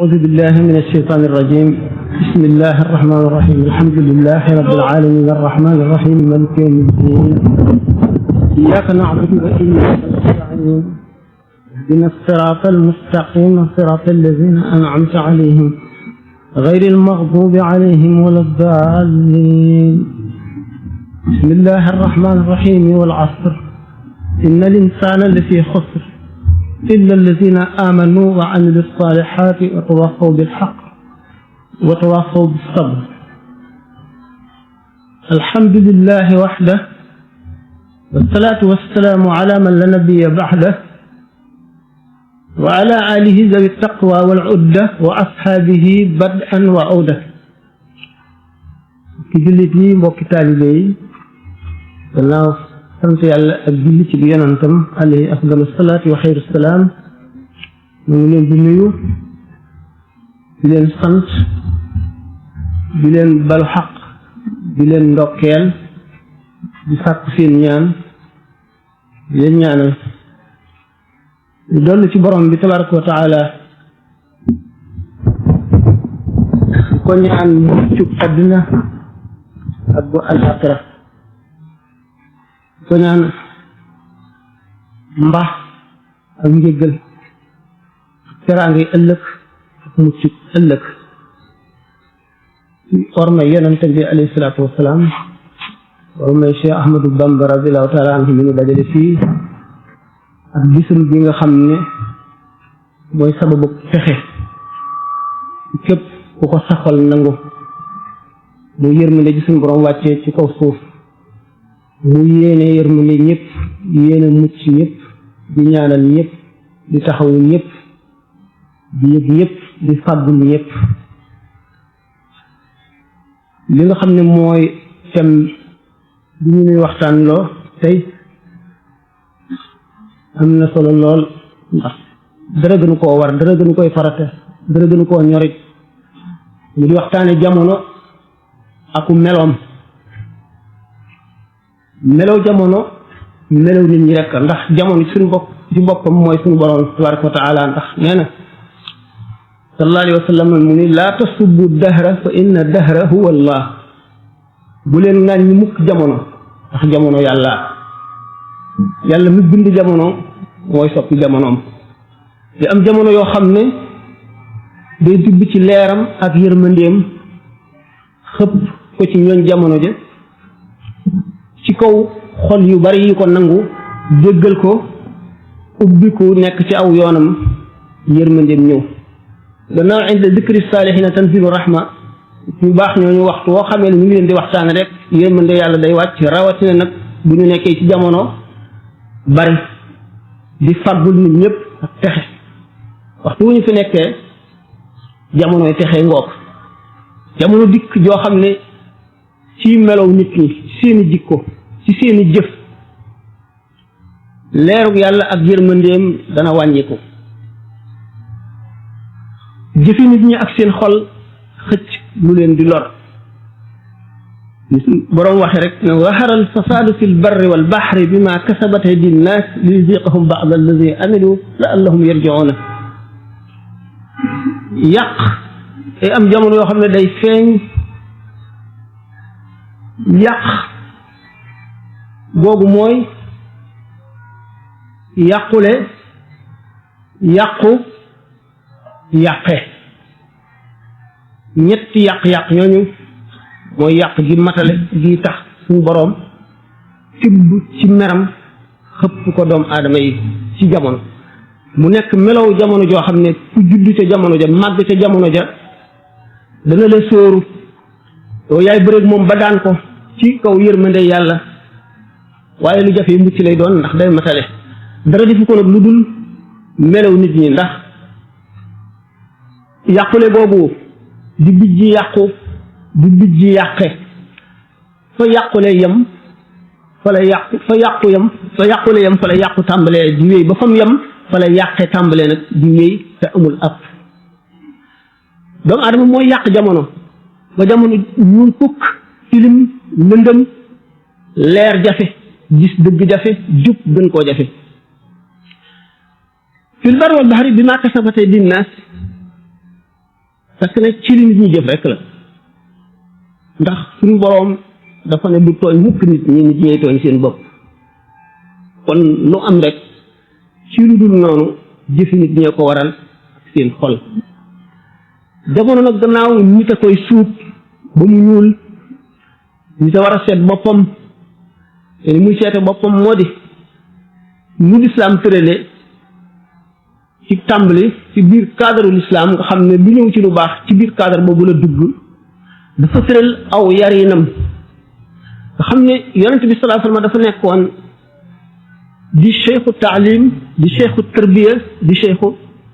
أعوذ بالله من الشيطان الرجيم. بسم الله الرحمن الرحيم. الحمد لله رب العالمين الرحمن الرحيم مالك يوم الدين. إياك نعبد وإياك نستعين. اهدنا الصراط المستقيم صراط الذين أنعمت عليهم غير المغضوب عليهم ولا الضالين. بسم الله الرحمن الرحيم. والعصر إن الإنسان لفي خسر إلا الذين آمنوا وعملوا الصالحات وتواصوا بالحق وتواصوا بالصبر. الحمد لله وحده والصلاة والسلام على من لا نبي بعده وعلى آله ذوي التقوى والعدة وأصحابه بدءا وعودة. ki jullit yi mbokki taalibe yi gannaaw sant yàlla ak julli ci bi yonantam alayhi afdalu salaatu wa xayru salaam ñu ngi leen di nuyu di leen sant di leen balu xaq di leen ndokkeel di sàkku seen ñaan di leen ñaanal di dolli ci borom bi tabaraka wa taala ko ñaan muccu àddina ak bu àllaaxira ko ñaan mbaax ak njéggal teraangi ëllëg ak mucc ëllëg ormay yonente bi alayhi salaatu wasalaam ormay Cheikh Ahmadou Bamba radiallahu taala anhu mi ñu dajale fii ak bisum bi nga xam ne mooy sababu fexe képp ku ko saxal nangu mu yërmande ji suñu borom wàccee ci kaw suuf mu yéene yërmande ñëpp yéene mucc ñëpp di ñaanal ñëpp di taxawu ñëpp di yëg ñëpp di fàggul ñëpp. li nga xam ne mooy thème bi ñu nuy waxtaan loo tey am na solo lool ndax dara gënu koo war dara gënu koy farata dara gënu koo ñorit ñu di waxtaane jamono aku meloom melaw jamono melaw nit ñi rek ndax jamono suñu bopp ci boppam mooy suñu borom tabaraka wa taala ndax nee na sallallahu alayhi wa sallam mu ni laa tasubbu dahra fa inna dahra huwa allah bu leen naan ñu mukk jamono ndax jamono yàlla mi bind jamono mooy soppi jamonoom te am jamono yoo xam ne day tibb ci leeram ak yërmandeem xëpp ko ci ñooñ jamono ja ci kaw xol yu bari yi ko nangu jéggal ko ubbiku nekk ci aw yoonam yërmandeem ñëw gannaaw inda dikri saalihiina tanzilu rahma ñu baax ñooñu waxtu woo xamee ne ñu ngi leen di waxtaane rek yërmande yàlla day wàcc rawatina nag bu ñu nekkee ci jamono bari di fàggul nit ñëpp ak texe waxtu wu ñu fi nekkee jamonoy texe ngoog jamono dikk joo xam ne ci melow nit ñi ci seeni jikko ci seeni jëf leerug yàlla ak yërmandeem dana wàññiku jëfi nit ñi ak seen xol xëcc lu leen di lor boroom waxe rek ne zahara al fasaadu fi l barri wal baxri bima kasabat aydi nnaas liyuziqahum ba'da alladi amilu la'allahum yarji'uuna yàq te am jamono yoo xam ne day feeñ yàq googu mooy yàqule yàqe ñetti yàq-yàq ñooñu mooy yàq gi matale gi tax suñu boroom tibb ci meram xëpp ko doomu aadama yi ci jamono mu nekk melow jamono joo xam ne ku judd ca jamono ja màgg ca jamono ja dana la sóoru yow yaay bëreeg moom ba daan ko ci kaw yërmande yàlla waaye lu jafe mucc lay doon ndax day matale dara defu ko nag lu dul melaw nit ñi ndax yàqule boobu di bijji yàqu di bijji yàqe fa yàqule yem fa la yàqu fa yàqu yem fa yàqule yem fa la yàqu tàmbalee di wéy ba fam yem fa la yàqe tàmbalee nag di wéy te amul ab doomu aadama mooy yàq jamono ba jamono ñuul kukk tilim lëndëm leer jafe gis dëgg jafe jub gën koo jafe fil barri wal bahri bi ma kasabat aydin naas parce que nag ci li nit ñi jëf rek la ndax suñu boroom dafa ne du tooñ mukk nit ñi tooñ seen bopp kon lu am rek ci lu dul noonu jëfi nit ñee ko waral ak seen xol jamono nag gannaaw nit a koy suub ba mu ñuul nit a war a seet boppam te ni muy seete boppam moo di nu lislaam tërale ci tàmbali ci biir cadre lislaam nga xam ne lu ñëw ci lu baax ci biir cadre boobu la dugg dafa tëral aw yarinam nga xam ne yonent bi sallallahu alayhi wasallam dafa nekkoon di cheikhu taalim di cheikhu tarbiya di cheikhu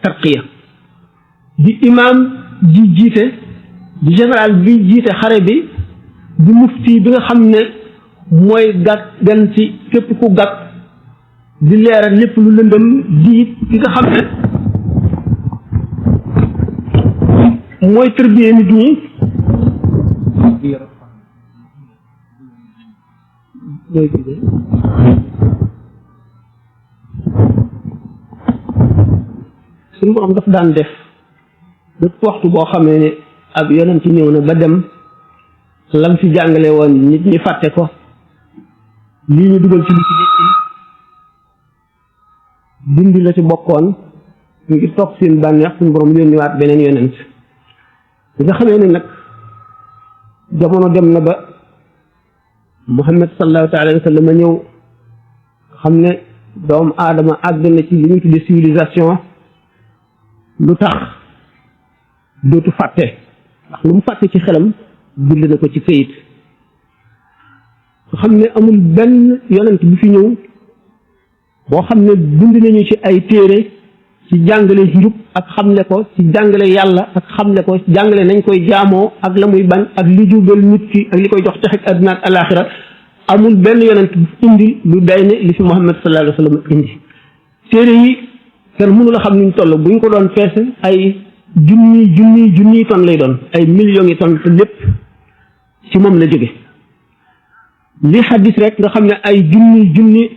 tarqiya di imam ji jiite di général bi jiite xare bi di mufti bi nga xam ne mooy gàtt gan ci képp ku gàtt di leeral lépp lu lëndëm di ki nga xam ne mooy tarbiya nit ñi suñu borom daf daan def bépp waxtu boo xamee ne ab yonent ñëw na ba dem lam fi jàngale woon nit ñi fàtte ko lii ñu dugal ci li ci nekk dindi la ci bokkoon ngir topp seen bànneex suñu borom yónniwaat beneen yonent bi nga xamee ne nag jamono dem na ba Muhammad sallallahu taala alayhi wa sallam a ñëw xam ne doomu aadama àgg na ci li ñu tuddee civilisation lu tax dootu fàtte ndax lu mu fàtte ci xelam bind na ko ci këyit nga xam ne amul benn yonent bu fi ñëw boo xam ne bind nañu ci ay téere ci jàngale njub ak xamle ko ci jàngale yàlla ak xamle ko jàngale nañ koy jaamoo ak la muy bañ ak li jubal nit ki ak li koy jox texek àdduna ak alaxira amul benn yonent bu indi lu day ne li fi Muhammad sallallahu alayhi wa sallam indi téere yi kenn mënu la xam nuñ toll buñ ko doon peese ay junniy tonnes lay doon ay millions yi tonnes te lépp ci moom la jóge li xaddis rek nga xam ne ay junni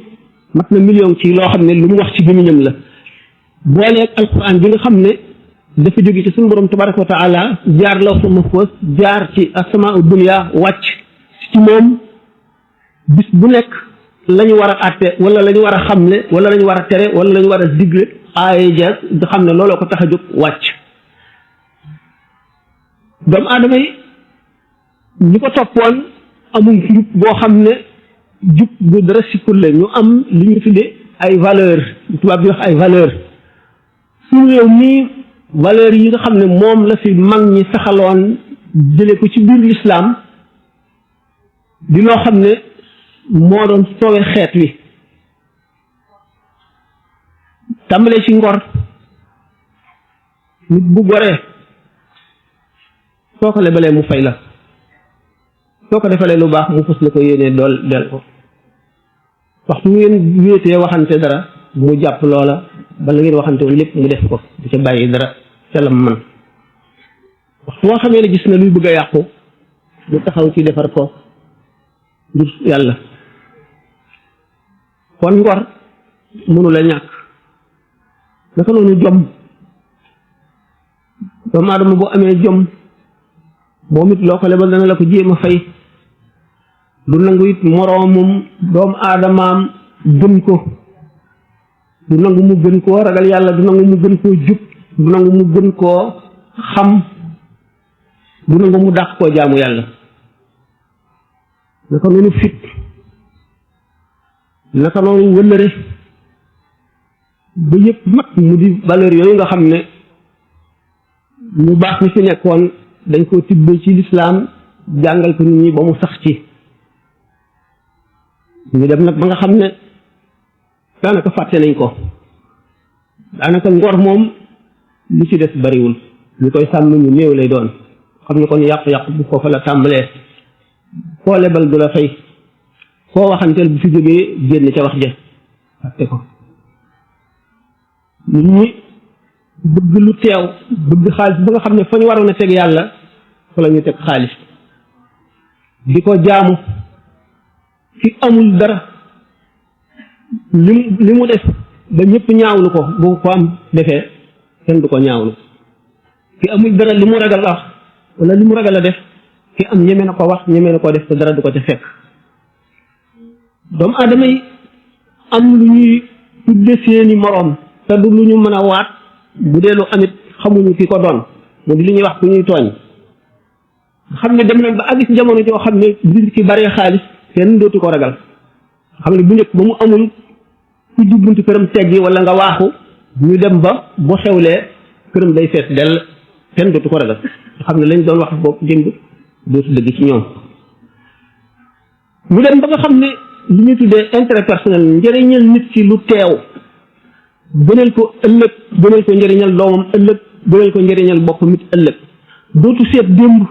mat na million ci loo xam ne lu mu wax ci gémmiñam la booleeg alquran bi nga xam ne dafa jóge ci suñu borom tabaraka wa taala jaar lawhul mahfuz jaar ci asamaau dunya wàcc ci moom bis bu nekk la ñu war a àtte wala la ñu war a xamle wala la ñu war a tere wala la ñu war a digle aaya ja nga xam ne looloo ko tax a jóg wàcc doomu aadama yi ñi ko toppoon amul njub boo xam ne jub bu dara sikkul la ñu am li ñu tuddee ay valeur tubaab bi wax ay valeur suñu réew nii valeur yi nga xam ne moom la fi mag ñi saxaloon jële ko ci biir lislaam di loo xam ne moo doon sowe xeet wi tàmbalee ci ngor nit bu goree soo ko lebalee mu fay la soo ko defalee lu baax mu fës la ko yéenee del ko waxtu mu ngeen wéetee waxante dara mu jàpp loola ba la ngeen waxante woon lépp mu def ko du ca bàyyi dara ca la man waxtu moo xamee ne gis na luy bëgg a yàqu mu taxaw ci defar ko ngir yàlla kon ngor mënu la ñàkk naka noonu jom doomu aadama bu amee jom moom it loo ko lebal dana la ko jéem a fay du nangu it moroomum doomu aadamaam gën ko du nangu mu gën koo ragal yàlla du nangu mu gën koo jub du nangu mu gën koo xam du nangu mu dàq koo jaamu yàlla naka noonu fit naka noonu wëllëre ba yëpp mat mu di valeur yooyu nga xam ne ñu baax ni fi nekkoon dañ koo tibbee ci lislaam jàngal ko nit ñi ba mu sax ci ñu dem nag ba nga xam ne daanaka fàtte nañ ko daanaka ngor moom li ci des bariwul ñu koy sàmm ñu néew lay doon xam ne kon yàqu-yàqu bu foofa la tàmbalee koo lebal du la fay koo waxanteel bu fi jógee génn ca wax ja fàtte ko nit ñi bëgg lu teew bëgg xaalis ba nga xam ne fa ñu waroon a teg yàlla fa la ñu teg xaalis di ko jaamu ki amul dara li mu def ba ñëpp ñaawlu ko bu ko am defee kenn du ko ñaawlu ki amul dara li mu ragal wax wala li mu ragal a def ki am ñeme na ko wax ñeme na ko def te dara du ko ca fekk doomu aadama yi am lu ñuy tudde seeni moroom te du lu ñu mën a waat bu dee lu amit xamuñu ki ko doon mu di li ñuy wax ku ñuy tooñ xam ne dem nañ ba àgg ci jamono joo xam ne nit ki bari xaalis kenn dootu ko ragal xam ne bu njëkk ba mu amul ku jubbunti këram teggi wala nga waaxu ñu dem ba bu xewlee këram day fees dell kenn dootu ko ragal xam ne lañ doon wax boobu démb dootu dëgg ci ñoom mu dem ba nga xam ne li ñu tuddee intérêt personnel njëriñal nit ki lu teew gënal ko ëllëg gënal ko njëriñal doomam ëllëg gënal ko njëriñal boppam it ëllëg dootu seet démb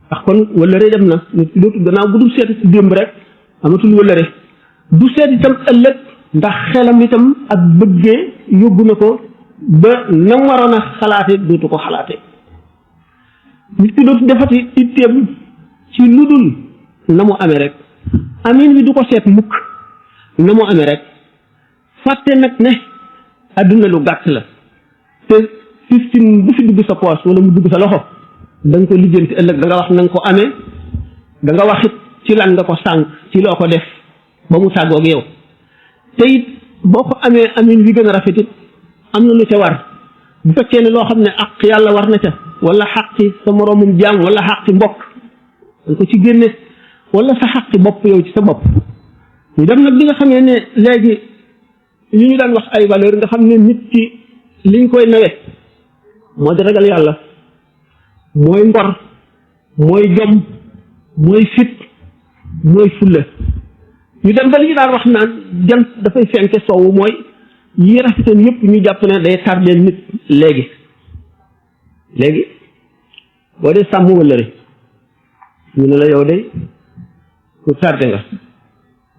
ndax kon wëllëre dem na nit ki dootu gannaaw bu dul seet ci démb rek amatul wëllëre du seet itam ëllëg ndax xelam itam ak bëggee yóbbu na ko ba na waroon a xalaate dootu ko xalaate nit ki dootu defati itteem ci lu dul na mu amee rek amin bi du ko seet mukk na mu amee rek fàtte nag ne adduna lu gàtt la te fiftin bu fi dugg sa poos wala mu dugg sa loxo da nga ko lijjanti ëllëg da nga wax na nga ko amee da nga wax it ci lan nga ko sànq ci loo ko def ba mu tàggoog yow te it boo ko amee amin bi gën a rafet it am na lu ca war bu fekkee ne loo xam ne ak yàlla war na ca wala xaqi sa moroomum jaam wala xaqi mbokk danga ko ci génne wala sa xaqi bopp yow ci sa bopp ñu dem nag bi nga xamee ne léegi li ñu daan wax ay valeur nga xam ne nit ki liñ koy nawe moo di ragal yàlla mooy ngor mooy jom mooy fit mooy fulla ñu dem ba li ñu daan wax naan jant dafay fenke soowu mooy yi rafetoon yëpp ñu jàpp ne day tardeel nit léegi boo dee sàmm wëllëre ñu ne la yow de ku tardé nga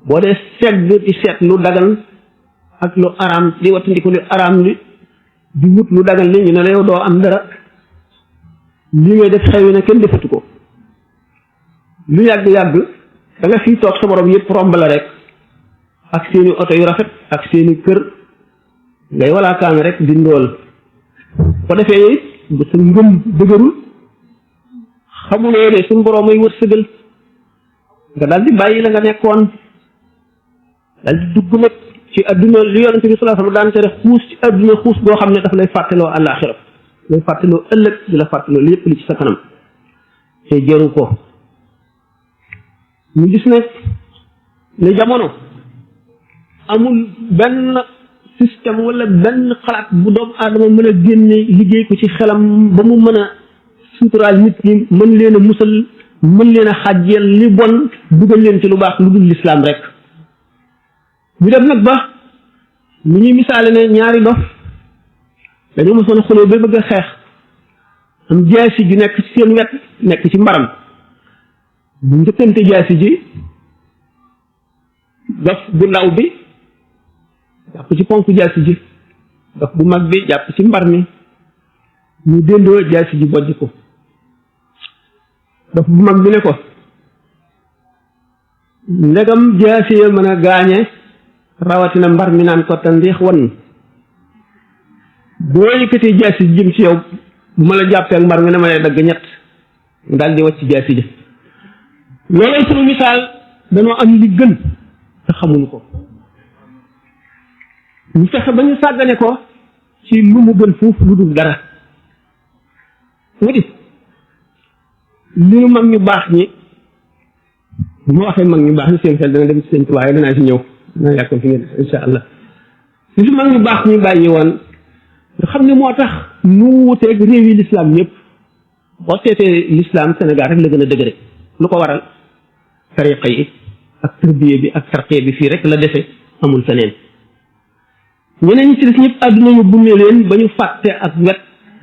boo dee segg di seet lu dagan ak lu araam di wattandiku lu araam li di wut lu dagan li ñu ne la yow doo am dara li ngay def xew na kenn defatu ko lu yàgg-yàgg da nga fii toog sa borom yëpp romb la rek ak seeni oto yu rafet ak seeni kër ngay walaakaan rek di ndóol ko defee it bu sa ngëm dëgërul xamuloo ne suñ borom ay wërsëgal nga daal di bàyyi la nga nekkoon daal di dugg nag ci adduna li yonente bi sallallahu alayhi wasallam daan tere xuus ci adduna xuus boo xam ne daf lay fàttaloo àllaaxira lay fàttaloo ëllëg di la fàttaloo lépp li ci sa kanam te jëru ko ñu gis ne jamono amul benn système wala benn xalaat bu doomu aadama mën a génne liggéey ko ci xelam ba mu mën a suturaal nit ñi mën leen a musal mën leen a xàjjeel li bon dugal leen ci lu baax lu dul lislaam rek ñu dem nag ba mu ñuy misaale ne ñaari dof dañoo mosoon a xuloo ba bëgg a xeex am jaasi ju nekk ci seen wet nekk ci mbaram bu njëkkante jaasi ji dof bu ndaw bi jàpp ci ponk jaasi ji dof bu mag bi jàpp ci mbar mi ñu déndoo jaasi ji bojj ko dof bu mag bi ne ko ndegam jaasi ya mën a gaañe rawatina mbar mi naan ko te ndiix wan boo yëkkatee jaasi ji jëm ci yow bu ma la jàppee ak mbar mi dama lay dagg ñett daal di wàcc jaasi ji loolay sunu misaal danoo am li gën te xamuñu ko ñu fexe ba ñu sàggane ko ci lu mu gën foofu lu dul dara mu di li ñu mag ñu baax ñi bu ma waxee mag ñu baax ñi seen xel dana dem ci seen tuwaay danaa ci ñëw danaa yàkkam fi ngeen insha allah li mag ñu baax ñu bàyyi woon nga xam ne moo tax nu wuteeg réew yi l'islam yëpp boo seetee l'islam Sénégal rek la gën a dëgëre lu ko waral tariqa yi ak tërbiye bi ak tarqiya bi fii rek la defe amul feneen ñeneen ñi ci des ñëpp àdduna ñu bunne leen ba ñu fàtte ak wet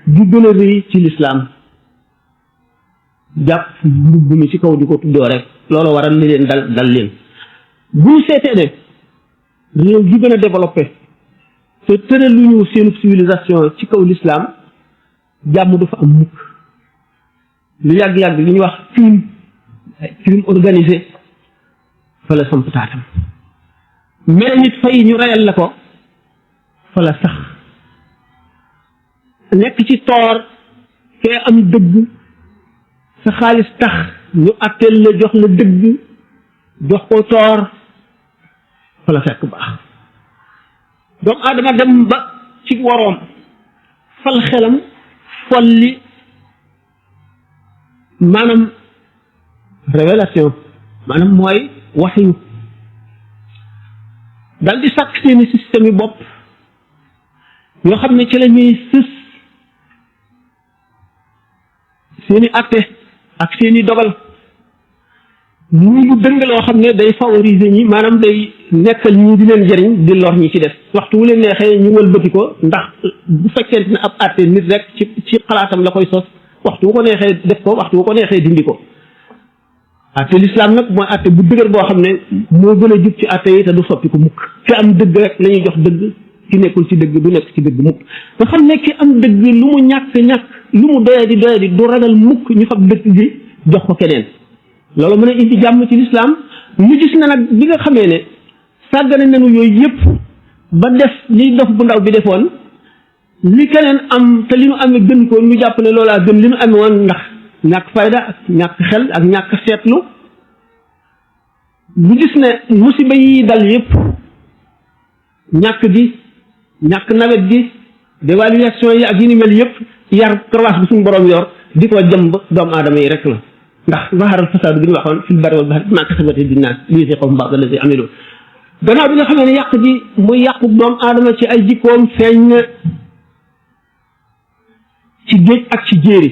gi gën a rëy ci l'islam jàpp mbubb mi ci kaw di ko tuddoo rek loolu waral li leen dal leen bu ñu seetee ne réew gi gën a développé te tëraluñu seenu civilisation ci kaw l'islam jàmm du fa am mukk lu yàgg-yàgg li ñuy wax crime organisé fa la samp taatam mais nit fay ñu reyal la ko fa la sax nekk ci toor kee am dëgg sa xaalis tax ñu atteel la jox la dëgg jox ko toor fa la fekk baax doomu aadama dem ba ci waroom fal xelam folli maanaam révélation maanaam mooy waxyu dal di sàkk seeni système yi bopp yoo xam ne ci la ñuy sës seeni atte ak seeni dogal muy lu dëng loo xam ne day favoriser ñi maanaam day nekkal ñi di leen jëriñ di lor ñi ci def waxtu wu leen neexee ñu wëlbati ko ndax bu fekkente ne ab atte nit rek ci xalaatam la koy sos waxtu wu ko neexee def ko waxtu wu ko neexee dindi ko atte l'islam nag mooy atte bu dëgër boo xam ne moo gën a jub ci atte yi te du soppi ko mukk ki am dëgg rek la ñuy jox dëgg ki nekkul ci dëgg du nekk ci dëgg mukk nga xam ne ki am dëgg lu mu ñàkk lu mu doyadi du ragal mukk ñu fab dëgg gi jox ko keneen loolu mën a indi jàmm ci l'islam ñu gis na nag bi nga xamee ne sàggane nañu yooyu yëpp ba def li dof bu ndaw bi defoon li keneen am te li nu amee gën ko ñu jàpp ne loolaa gën li nu amee woon ndax ñàkk fayda ak ñàkk xel ak ñàkk seetlu ñu gis ne musiba yi dal yëpp ñàkk gi ñàkk nawet gi dévaluation yi ak yi ni mel yëpp yar croix bi suñu borom yor di ko jëmb doomu aadama yi rek la ndax zaharal fasaadu bi ñu waxoon fil barri wal bahri bimaa kasabat aydin naas liyuziiqahum ba'da llazii amilu gannaaw bi nga xamee ne yàq ji muy yàqu doomu aadama ci ay jikkoom feeñ na ci géej ak ci jéeri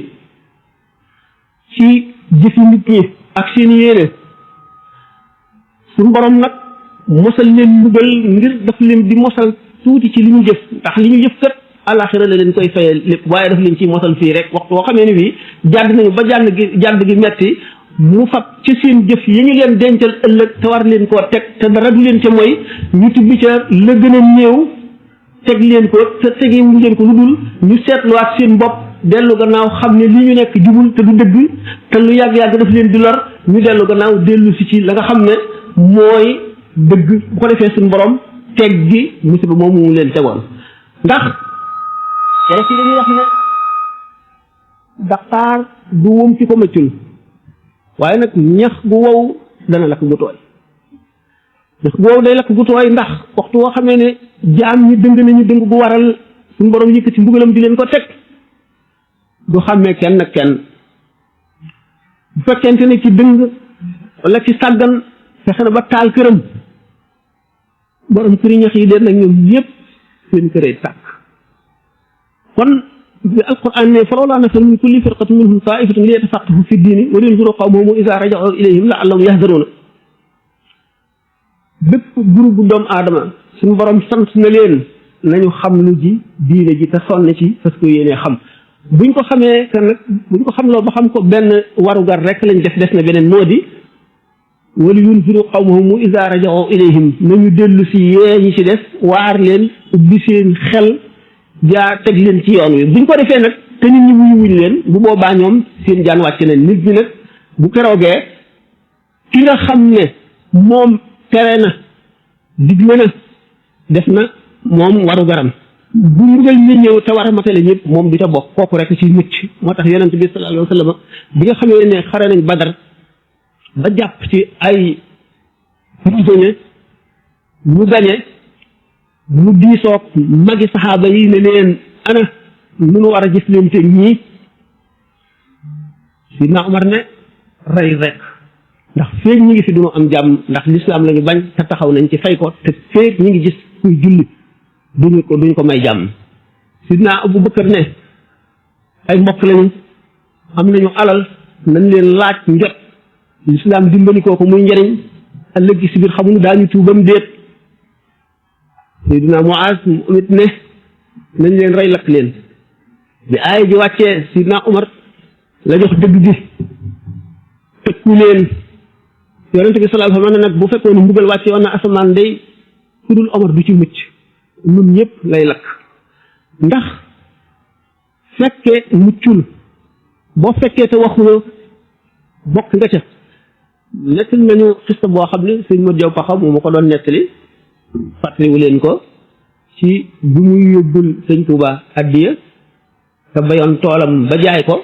ci jëfi nit ñi ak seen yéene suñu borom nag mosal leen mbugal ngir daf leen di mosal tuuti ci li ñu jëf ndax li ñu jëf kat àlaxira la leen koy fayal lépp waaye daf leen ci mosal fii rek waxtu boo xamee ne bii jàdd nañu ba jàdd gi metti mu fab ci seen jëf yi ñu leen dencal ëllëg te war leen koo teg te dara du leen ca mooy ñu tibbi ca la gën a néew teg leen ko te tegi mu leen ko lu dul ñu seetluwaat seen bopp dellu gannaaw xam ne li ñu nekk jubul te du dëgg te lu yàgg-yàgg daf leen di lor ñu dellu gannaaw dellu si ci la nga xam ne mooy dëgg bu ko defee suñu borom teg gi musiba moomu mu leen tegoon ndax wala ci dañuy wax ne daqaar du wum ci ko mëccul waaye nag ñax gu wow dana lakk gu tooy ñax gu wow day lakk gu tooy ndax waxtu woo xamee ne jaam ñi dëng nañu dëng gu waral suñu borom yëkkati mbugalam di leen ko teg du xàmmee kenn ak kenn bu fekkente ne ci dëng wala ci sàggan fexe na ba taal këram borom këri ñax yi den nag ñoom ñëpp seen këree tàkk kon bi alquran ne falawlaa nafara min kulli firqatin minhum taa'ifatun liyatafaqqahu fi diini wa liyunziru qawmahum izaa raja'uu ilayhim la'allahum yahzaruun bépp groupe bu doomu aadama suñu borom sant na leen nañu xam lu ji diine ji te sonn ci parce que yéenee xam buñ ko xamee que nag buñ ko xamloo ba xam ko benn warugar rek lañ def des na beneen moo di wa liyunziru qawmahum izaa raja'uu ilayhim nañu dellu si yee ñi ci des waar leen ubbi seen xel jaa teg leen ci yoon wi buñ ko defee nag te nit ñi wuñ leen bu boobaa ñoom seen jaan wàcc na nit ñi nag bu keroogee ki nga xam ne moom tere na digle na def na moom waru garam bu mbugal ñu ñëw te war a matale ñëpp moom du ca bokk kooku rek ci mucc moo tax yonent bi sallallahu alayhi wa sallam bi nga xamee ne xare nañ Badar ba jàpp ci ay prisonniers ñu gañe mu diisoog magi saxaaba yi ne leen ana nu nu war a gis leen teg ñii Sidna Umar ne rey rek ndax feeg ñi ngi fi duñu am jàmm ndax lislaam la ñu bañ te taxaw nañ ci fay ko te feeg ñi ngi gis kuy julli duñ ko may jàmm Sidna Abu Bakar ne ay mbokk lañu am nañu alal nañ leen laaj njot lislaam dimbali koo ko muy njëriñ ëllëg si biir xamuñu daañu tuubam déet Seydina Muaz mu amit ne nañ leen rey lakk leen bi aaya ji wàccee Seydina Umar la jox dëgg gi tëkku leen yonente bi sallallahu alayhi wa sallam nag bu fekkoon ne mbugal wàccee woon na asamaan day ku dul Omar du ci mucc ñun ñëpp lay lakk ndax fekke muccul boo fekkee te waxuloo bokk nga ca nettali nañu xista boo xam ne sëñ Modou Diaw Paxa moo ma ko doon nettali fàttaliwu leen ko ci bu muy yóbbul sëñ Touba addiya te bayoon toolam ba jaay ko